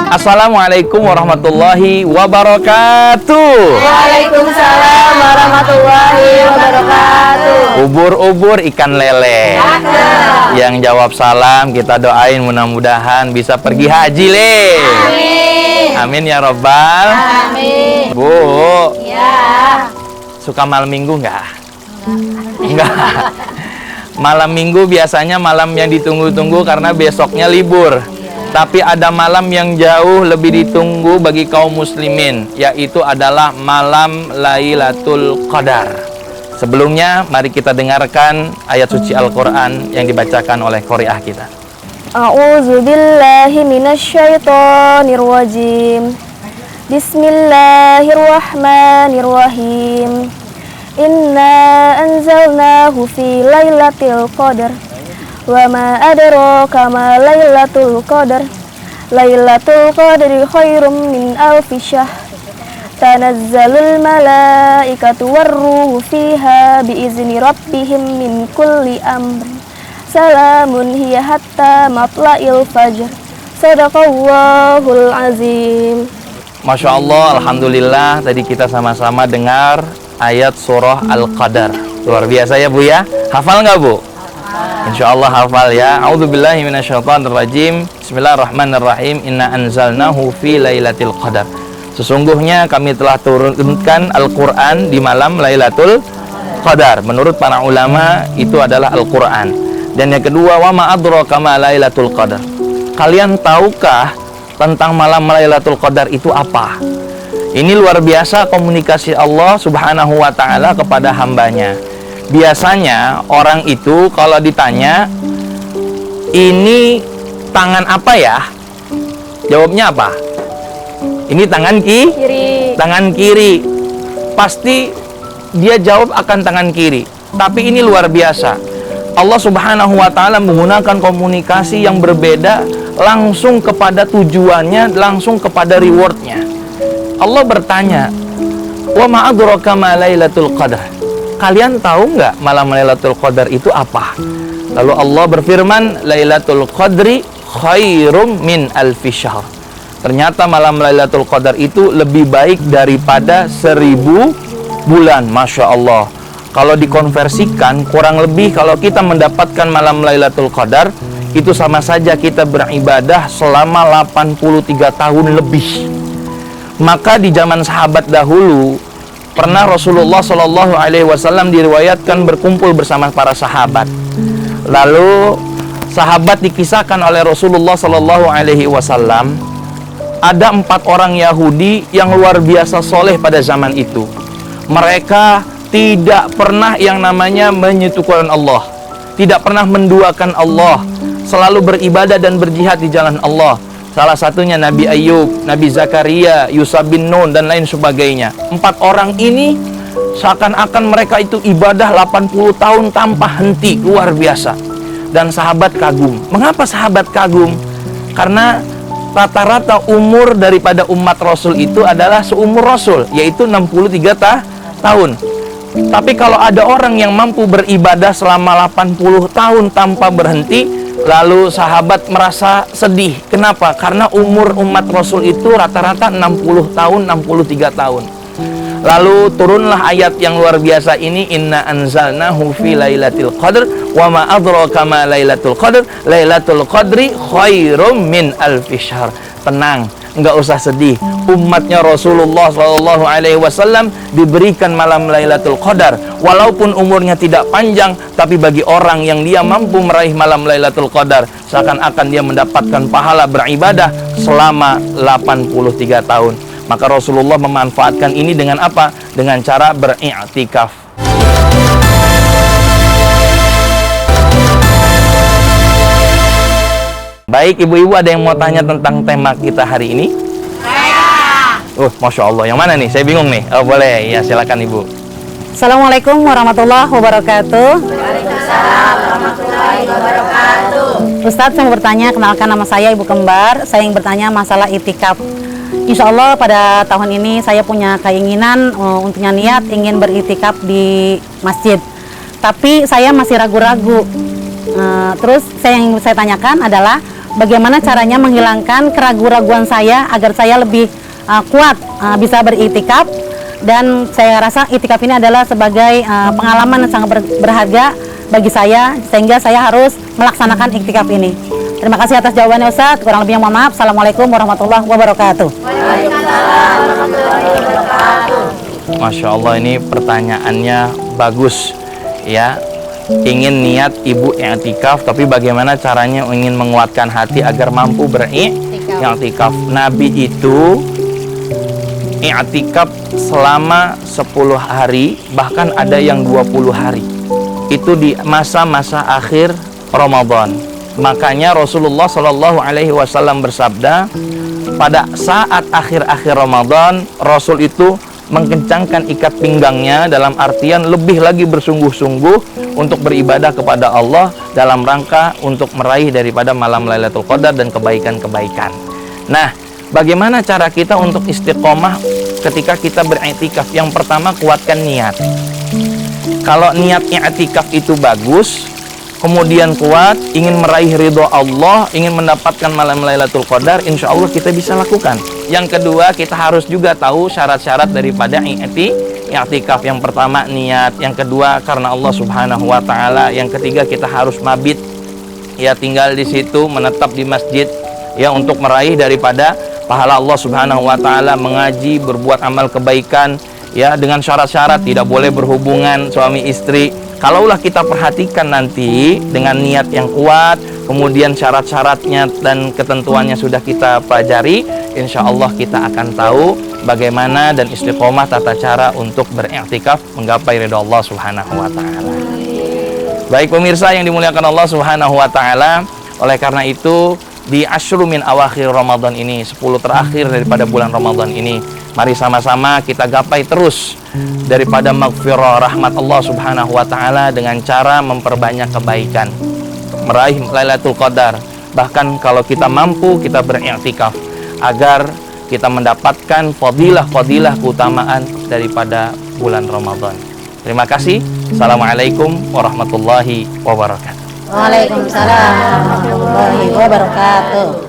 Assalamualaikum warahmatullahi wabarakatuh. Waalaikumsalam warahmatullahi wabarakatuh. Ubur-ubur ikan lele. Yang jawab salam kita doain mudah-mudahan bisa pergi haji le. Amin. Amin ya robbal. Amin. Bu, Ya. suka malam minggu nggak? Enggak. Malam minggu biasanya malam yang ditunggu-tunggu karena besoknya libur. Tapi ada malam yang jauh lebih ditunggu bagi kaum muslimin, yaitu adalah malam Lailatul Qadar. Sebelumnya, mari kita dengarkan ayat suci Al-Quran yang dibacakan oleh qori'ah kita. A'udzu billahi minasyaitonir rajim. Bismillahirrahmanirrahim. Inna anzalnahu fi lailatul qadar. Wa ma adraka ma lailatul qadar. Lailatul qadri khairum min alfi syahr. Tanazzalul malaikatu warruhu fiha biizni rabbihim min kulli amr. Salamun hiya hatta matla'il fajr. Sadaqallahul azim. Masya Allah, Alhamdulillah, tadi kita sama-sama dengar ayat surah Al-Qadar. Luar biasa ya Bu ya. Hafal nggak Bu? Insya Allah hafal ya. A'udzubillahi minasyaitonirrajim. Bismillahirrahmanirrahim. Inna anzalnahu fi lailatul qadar. Sesungguhnya kami telah turunkan Al-Quran di malam Lailatul Qadar. Menurut para ulama itu adalah Al-Quran. Dan yang kedua, wa ma adraka ma lailatul qadar. Kalian tahukah tentang malam Lailatul Qadar itu apa? Ini luar biasa komunikasi Allah Subhanahu wa taala kepada hambanya. Biasanya orang itu kalau ditanya, ini tangan apa ya? Jawabnya apa? Ini tangan Kiri. tangan kiri. Pasti dia jawab akan tangan kiri. Tapi ini luar biasa. Allah Subhanahu wa taala menggunakan komunikasi yang berbeda langsung kepada tujuannya, langsung kepada rewardnya. Allah bertanya, "Wa ma adraka ma lailatul qadar?" Kalian tahu nggak malam Lailatul Qadar itu apa? Lalu Allah berfirman, Lailatul Qadri khairum min alfi syahr. Ternyata malam Lailatul Qadar itu lebih baik daripada 1000 bulan. Masya Allah. Kalau dikonversikan, kurang lebih kalau kita mendapatkan malam Lailatul Qadar, itu sama saja kita beribadah selama 83 tahun lebih. Maka di zaman sahabat dahulu, pernah Rasulullah Shallallahu Alaihi Wasallam diriwayatkan berkumpul bersama para sahabat. Lalu sahabat dikisahkan oleh Rasulullah Shallallahu Alaihi Wasallam, ada 4 orang Yahudi yang luar biasa soleh pada zaman itu. Mereka tidak pernah yang namanya menyekutukan Allah, tidak pernah menduakan Allah, selalu beribadah dan berjihad di jalan Allah. Salah satunya Nabi Ayub, Nabi Zakaria, Yusuf bin Nun, dan lain sebagainya. 4 orang ini seakan-akan mereka itu ibadah 80 tahun tanpa henti, luar biasa. Dan sahabat kagum. Mengapa sahabat kagum? Karena rata-rata umur daripada umat Rasul itu adalah seumur Rasul, yaitu 63 tahun. Tapi kalau ada orang yang mampu beribadah selama 80 tahun tanpa berhenti, lalu sahabat merasa sedih. Kenapa? Karena umur umat Rasul itu rata-rata 60 tahun, 63 tahun. Lalu turunlah ayat yang luar biasa ini, Inna anzalnahu fi lailatul qadr wa ma adraka ma lailatul qadr. Lailatul qadri khairum min alfi syahr. Tenang, enggak usah sedih. Umatnya Rasulullah Shallallahu Alaihi Wasallam diberikan malam Lailatul Qadar. Walaupun umurnya tidak panjang, tapi bagi orang yang dia mampu meraih malam Lailatul Qadar, seakan-akan dia mendapatkan pahala beribadah selama 83 tahun. Maka Rasulullah memanfaatkan ini dengan apa? Dengan cara beriktikaf. Baik, ibu-ibu, ada yang mau tanya tentang tema kita hari ini? Masya Allah. Yang mana nih? Saya bingung nih. Oh, boleh. Ya, silakan Ibu. Assalamualaikum warahmatullahi wabarakatuh. Waalaikumsalam warahmatullahi wabarakatuh. Ustadz, saya mau bertanya, kenalkan nama saya Ibu Kembar. Saya ingin bertanya masalah itikaf. Insya Allah pada tahun ini saya punya keinginan untuk niat ingin beritikaf di masjid. Tapi saya masih ragu-ragu. Terus yang saya tanyakan adalah bagaimana caranya menghilangkan keraguan-raguan saya agar saya lebih kuat bisa beriktikaf. Dan saya rasa iktikaf ini adalah sebagai pengalaman yang sangat berharga bagi saya, sehingga saya harus melaksanakan iktikaf ini. Terima kasih atas jawabannya Ustadz, kurang lebihnya mohon maaf. Assalamualaikum warahmatullahi wabarakatuh. Waalaikumsalam warahmatullahi wabarakatuh. Masya Allah, ini pertanyaannya bagus ya. Ingin niat ibu i'tikaf, tapi bagaimana caranya ingin menguatkan hati agar mampu beriktikaf. Nabi itu i'tikaf selama 10 hari, bahkan ada yang 20 hari. Itu di masa-masa akhir Ramadan. Makanya Rasulullah Shallallahu Alaihi Wasallam bersabda, pada saat akhir-akhir Ramadan, Rasul itu mengencangkan ikat pinggangnya, dalam artian lebih lagi bersungguh-sungguh untuk beribadah kepada Allah dalam rangka untuk meraih daripada malam Lailatul Qadar dan kebaikan-kebaikan. Nah, bagaimana cara kita untuk istiqomah ketika kita beriktikaf? Yang pertama, kuatkan niat. Kalau niat i'tikaf itu bagus, kemudian kuat, ingin meraih ridho Allah, ingin mendapatkan malam Lailatul Qadar, insya Allah kita bisa lakukan. Yang kedua, kita harus juga tahu syarat-syarat daripada i'tikaf. Yang pertama, niat. Yang kedua, karena Allah Subhanahu wa Ta'ala. Yang ketiga, kita harus mabit, ya, tinggal di situ, menetap di masjid, ya, untuk meraih daripada pahala Allah Subhanahu wa Ta'ala, mengaji, berbuat amal kebaikan, ya, dengan syarat-syarat. Tidak boleh berhubungan suami istri. Kalaulah kita perhatikan nanti dengan niat yang kuat, kemudian syarat-syaratnya dan ketentuannya sudah kita pelajari, insya Allah kita akan tahu bagaimana dan istiqomah tata cara untuk beriktikaf menggapai ridha Allah Subhanahu wa Ta'ala. Baik pemirsa yang dimuliakan Allah Subhanahu wa Ta'ala, oleh karena itu di asyru min awakhir Ramadan ini, 10 terakhir daripada bulan Ramadan ini, mari sama-sama kita gapai terus daripada maghfirah rahmat Allah Subhanahu wa Ta'ala dengan cara memperbanyak kebaikan, meraih Lailatul Qadar. Bahkan kalau kita mampu, kita beriktikaf agar kita mendapatkan fadilah-fadilah keutamaan daripada bulan Ramadan. Terima kasih. Assalamualaikum warahmatullahi wabarakatuh. Waalaikumsalam warahmatullahi wabarakatuh.